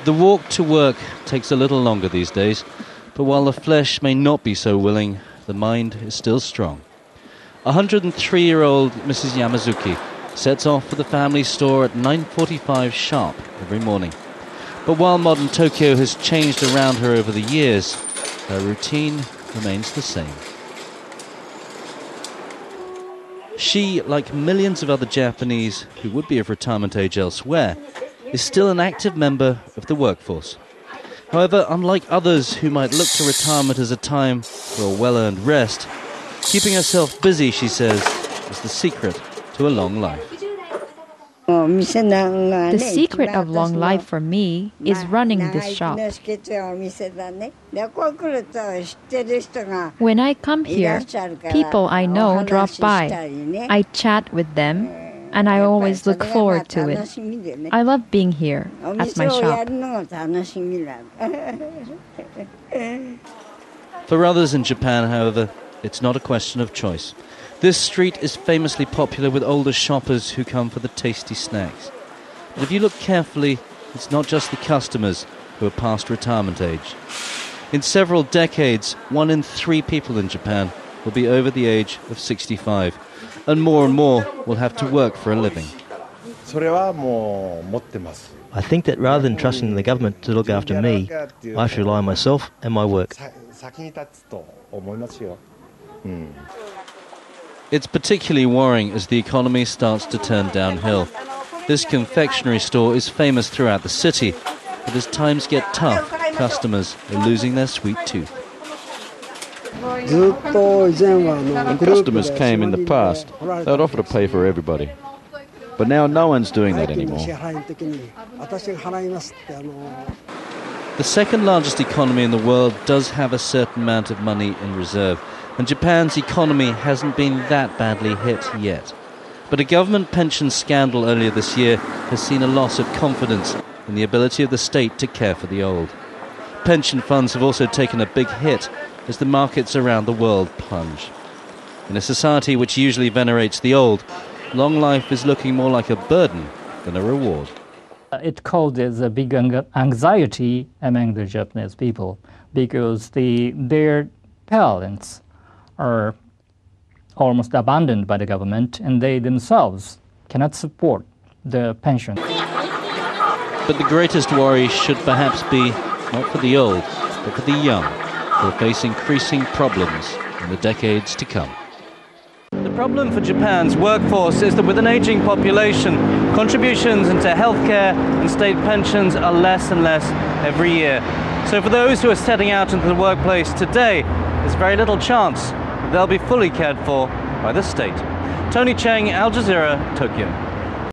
The walk to work takes a little longer these days, but while the flesh may not be so willing, the mind is still strong. 103-year-old Mrs. Yamazuki sets off for the family store at 9:45 sharp every morning. But while modern Tokyo has changed around her over the years, her routine remains the same. She, like millions of other Japanese who would be of retirement age elsewhere, is still an active member of the workforce. However, unlike others who might look to retirement as a time for a well-earned rest, keeping herself busy, she says, is the secret to a long life. The secret of long life for me is running this shop. When I come here, people I know drop by. I chat with them, and I always look forward to it. I love being here at my shop. For others in Japan, however, it's not a question of choice. This street is famously popular with older shoppers who come for the tasty snacks. But if you look carefully, it's not just the customers who are past retirement age. In several decades, 1 in 3 people in Japan will be over the age of 65, and more will have to work for a living. I think that rather than trusting the government to look after me, I should rely on myself and my work. It's particularly worrying as the economy starts to turn downhill. This confectionery store is famous throughout the city, but as times get tough, customers are losing their sweet tooth. When customers came in the past, they'd offer to pay for everybody. But now no one's doing that anymore. The second largest economy in the world does have a certain amount of money in reserve, and Japan's economy hasn't been that badly hit yet. But a government pension scandal earlier this year has seen a loss of confidence in the ability of the state to care for the old. Pension funds have also taken a big hit as the markets around the world plunge. In a society which usually venerates the old, long life is looking more like a burden than a reward. It causes a big anxiety among the Japanese people because their talents are almost abandoned by the government, and they themselves cannot support the pension. But the greatest worry should perhaps be not for the old, but for the young, who will face increasing problems in the decades to come. The problem for Japan's workforce is that with an aging population, contributions into healthcare and state pensions are less and less every year. So for those who are setting out into the workplace today, there's very little chance that they'll be fully cared for by the state. Tony Cheng, Al Jazeera, Tokyo.